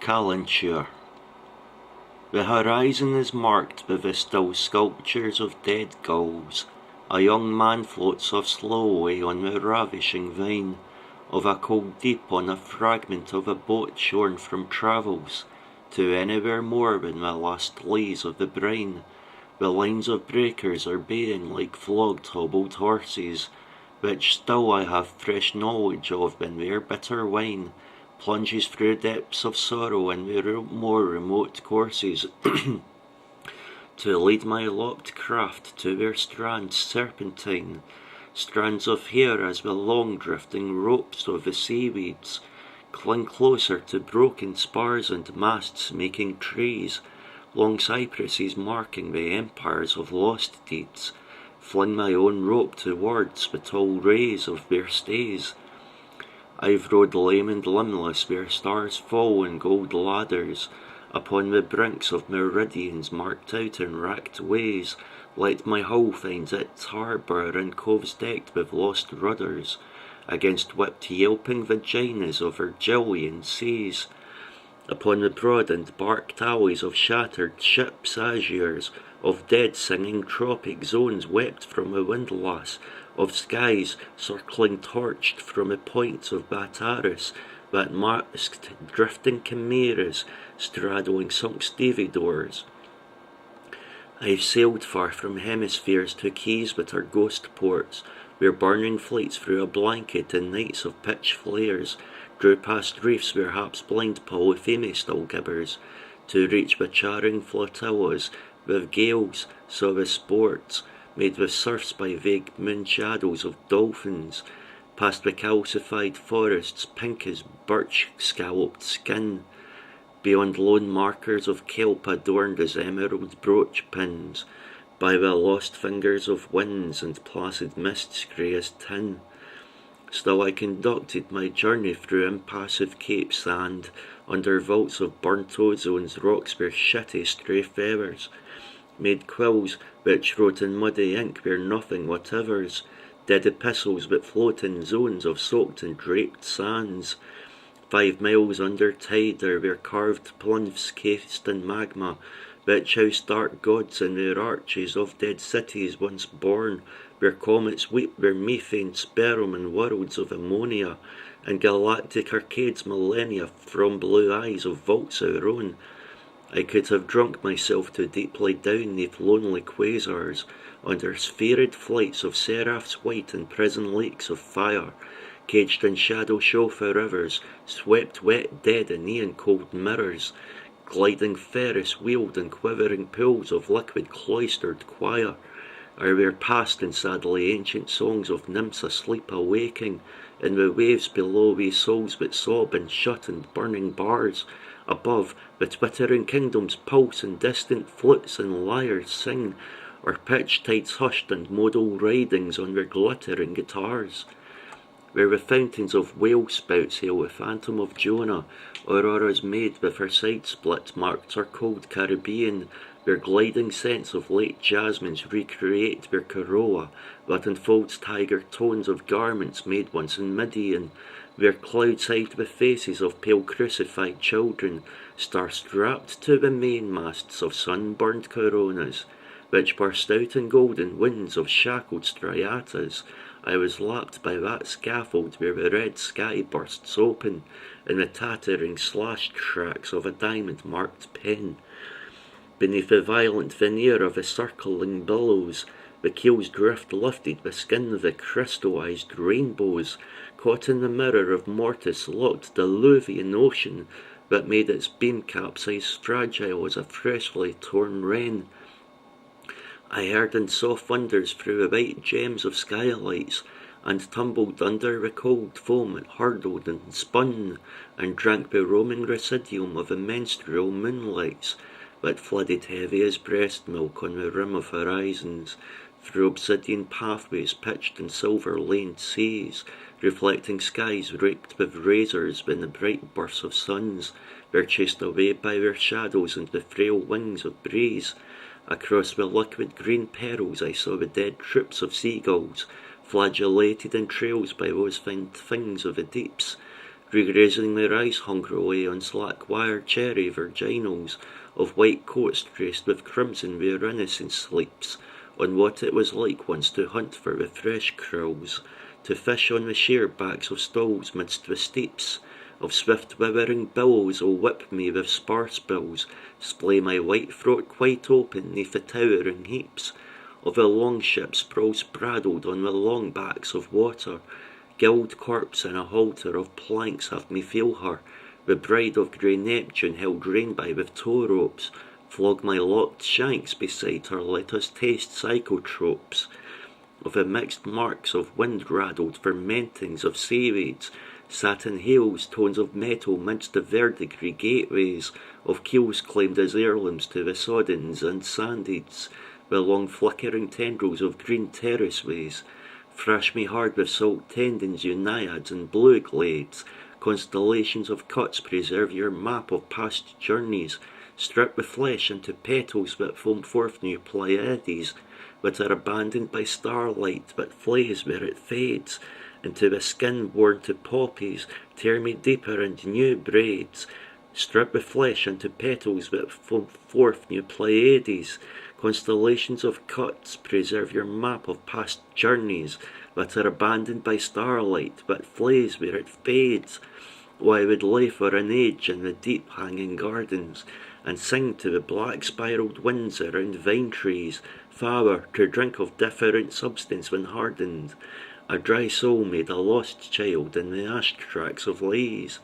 Calenture. The horizon is marked by the still sculptures of dead gulls. A young man floats off slowly on the ravishing vine of a cold deep on a fragment of a boat shorn from travels, to anywhere more than the last lees of the brine. The lines of breakers are baying like flogged hobbled horses, which still I have fresh knowledge of when their bitter wine plunges through depths of sorrow in their more remote courses, to lead my lopped craft to their strands serpentine, strands of hair as the long drifting ropes of the seaweeds cling closer to broken spars and masts making trees, long cypresses marking the empires of lost deeds, fling my own rope towards the tall rays of their stays. I've rode lame and limbless where stars fall in gold ladders, upon the brinks of meridians marked out in racked ways, let my hull find its harbour in coves decked with lost rudders, against whipped yelping vaginas of Virgilian seas, upon the broad and barked alleys of shattered ships' azures, of dead singing tropic zones wept from a windlass, of skies circling torched from the points of Bataris, that masked drifting chimeras straddling sunk stevedores. I've sailed far from hemispheres to keys that are ghost ports, where burning fleets through a blanket in nights of pitch flares drew past reefs where haps blind Polyphemy still gibbers, to reach the charring flotillas with gales saw the sports made with surfs by vague moon shadows of dolphins, past the calcified forests pink as birch scalloped skin, beyond lone markers of kelp adorned as emerald brooch pins, by the lost fingers of winds and placid mists grey as tin. Still I conducted my journey through impassive Cape sand, under vaults of burnt ozone's rocks where shitty stray feathers made quills which wrote in muddy ink where nothing whatever's, dead epistles that float in zones of soaked and draped sands. 5 miles under tide are where carved plunges cased in magma, which house dark gods in their arches of dead cities once born, where comets weep where methane sperm in worlds of ammonia, and galactic arcades millennia from blue eyes of vaults our own. I could have drunk myself too deeply down neath lonely quasars, under spherid flights of seraphs white and prison lakes of fire, caged in shadow chauffeur rivers, swept wet dead in neon cold mirrors, gliding Ferris wheeled in quivering pools of liquid cloistered choir, or where past and sadly ancient songs of nymphs asleep awaking, in the waves below we souls that sob in shut and burning bars, above the twittering kingdoms pulse and distant flutes and lyres sing, or pitch tides hushed and modal ridings on their glittering guitars, where the fountains of whale spouts hail the phantom of Jonah, auroras made with her side split marked our cold Caribbean, where gliding scents of late jasmines recreate their corolla that unfolds tiger tones of garments made once in Midian, where clouds hide the faces of pale crucified children, star-strapped to the mainmasts of sunburned coronas, which burst out in golden winds of shackled striatas. I was lapped by that scaffold where the red sky bursts open, in the tattering slashed tracks of a diamond-marked pen. Beneath the violent veneer of the circling billows, the keel's drift lifted the skin of the crystallized rainbows, caught in the mirror of mortis-locked diluvian ocean that made its beam capsize fragile as a freshly torn wren. I heard and saw thunders through the white gems of skylights, and tumbled under the cold foam that hurtled and spun, and drank the roaming residuum of the menstrual moonlights that flooded heavy as breast milk on the rim of horizons, through obsidian pathways pitched in silver-laned seas, reflecting skies raked with razors when the bright bursts of suns were chased away by their shadows and the frail wings of breeze. Across the liquid green perils I saw the dead troops of seagulls, flagellated in trails by those fine things of the deeps, regrazing their eyes hungrily on slack-wired cherry virginals of white coats traced with crimson where innocence sleeps, on what it was like once to hunt for the fresh crills, to fish on the sheer backs of stalls midst the steeps, of swift withering billows will whip me with sparse bills, splay my white throat quite open neath the towering heaps, of the long ships spraddled on the long backs of water, gilt corpse in a halter of planks have me feel her, the bride of grey Neptune held rein-by with tow ropes, flog my locked shanks beside her, let us taste psychotropes, of the mixed marks of wind-raddled fermentings of seaweeds, satin hails, tones of metal midst the verdigris gateways, of keels claimed as heirlooms to the soddens and sandieds, the long flickering tendrils of green terraceways, thrash me hard with salt tendons, you naiads and blue glades, constellations of cuts preserve your map of past journeys, strip the flesh into petals that foam forth new Pleiades, that are abandoned by starlight, but flays where it fades, into the skin worn to poppies, tear me deeper into new braids, strip the flesh into petals that foam forth new Pleiades, constellations of cuts preserve your map of past journeys, that are abandoned by starlight, but flays where it fades. Why would lay for an age in the deep hanging gardens, and sing to the black spiraled winds around vine trees, flower to drink of different substance when hardened. A dry soul made a lost child in the ash tracks of lays.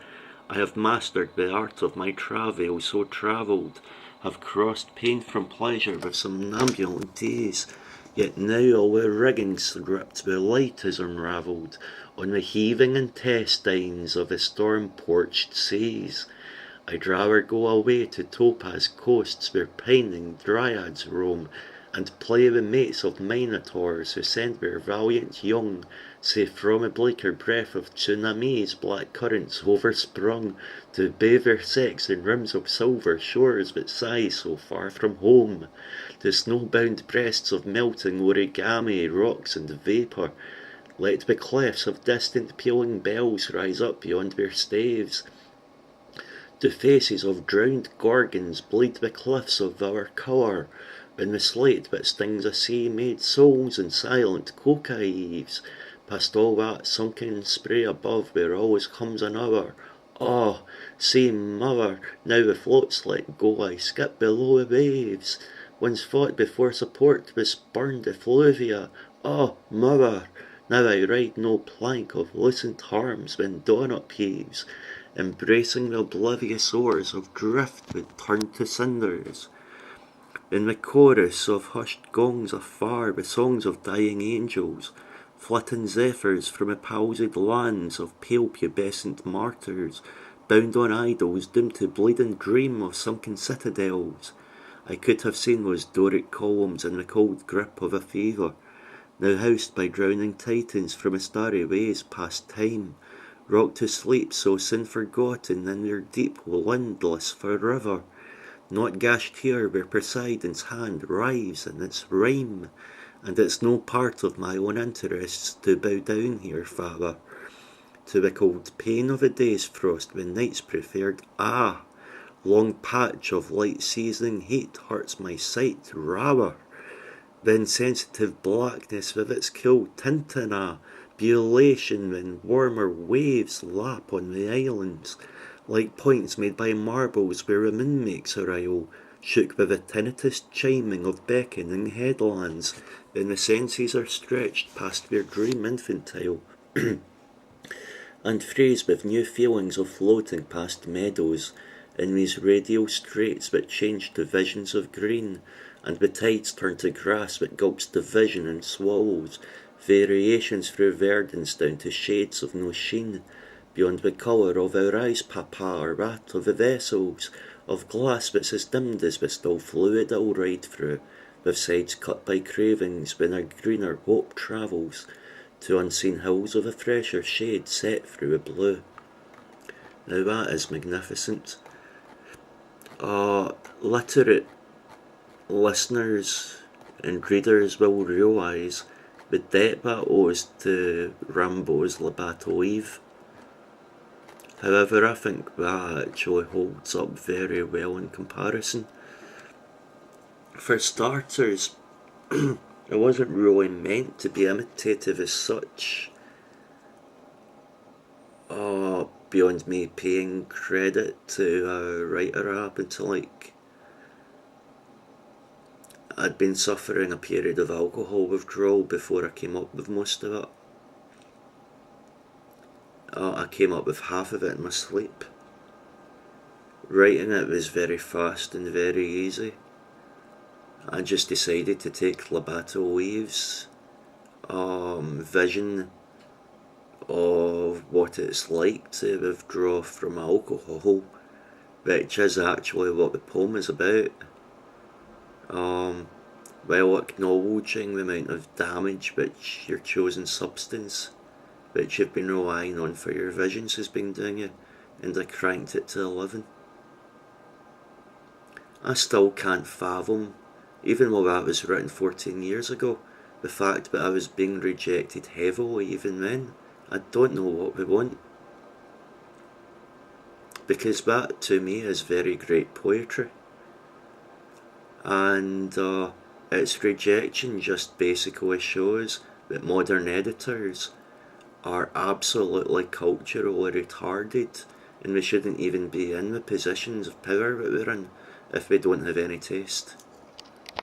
I have mastered the art of my travail so travelled, have crossed pain from pleasure with somnambulant days, yet now all the rigging stripped the light is unravelled on the heaving intestines of the storm-porched seas. I'd rather go away to topaz coasts where pining dryads roam, and play the mates of minotaurs who send their valiant young, safe from a bleaker breath of tsunamis black currents oversprung, to bathe their sex in rims of silver shores that sigh so far from home, to snow-bound breasts of melting origami, rocks and vapour. Let the clefts of distant pealing bells rise up beyond their staves, to faces of drowned gorgons bleed the cliffs of our colour, when the slate that stings a sea-made souls in silent coca eaves, past all that sunken spray above where always comes another. Ah, say, mother, now the floats let go, I skip below the waves, once fought before support with spurned effluvia. Ah, mother, now I ride no plank of loosened arms when dawn upheaves, embracing the oblivious oars of drift that turn to cinders. In the chorus of hushed gongs afar, the songs of dying angels, flitting zephyrs from the palsied lands of pale pubescent martyrs, bound on idols doomed to bleed and dream of sunken citadels. I could have seen those Doric columns in the cold grip of a fever, now housed by drowning titans from a starry ways past time, rocked to sleep so soon forgotten in their deep windless forever, not gashed here where Poseidon's hand writhes in its rhyme, and it's no part of my own interests to bow down here, father, to the cold pain of a day's frost when night's preferred. Ah, long patch of light seasoning heat hurts my sight rather than sensitive blackness with its cool tintina, buellation when warmer waves lap on the islands, like points made by marbles where a moon makes her isle, shook with the tinnitus chiming of beckoning headlands, when the senses are stretched past their dream infantile, and phrased with new feelings of floating past meadows, in these radial straits that change to visions of green, and the tides turn to grass that gulps the vision and swallows, variations through verdance down to shades of no sheen, beyond the colour of our eyes, papa, or that of the vessels, of glass that's as dimmed as the still fluid I'll ride through, with sides cut by cravings when a greener hope travels, to unseen hills of a fresher shade set through the blue. Now that is magnificent. Literate listeners and readers will realise the debt that owes to Rimbaud's Le Bateau Ivre. However, I think that actually holds up very well in comparison. For starters, it wasn't really meant to be imitative as such. Beyond me paying credit to a writer I happen to like, I'd been suffering a period of alcohol withdrawal before I came up with most of it. I came up with half of it in my sleep. Writing it was very fast and very easy. I just decided to take Labato Leaves' vision of what it's like to withdraw from alcohol, which is actually what the poem is about, while acknowledging the amount of damage which your chosen substance, which you've been relying on for your visions, has been doing you, and I cranked it to 11. I still can't fathom, even though that was written 14 years ago, the fact that I was being rejected heavily even then. I don't know what we want. Because that, to me, is very great poetry. And its rejection just basically shows that modern editors are absolutely culturally retarded, and we shouldn't even be in the positions of power that we're in if we don't have any taste.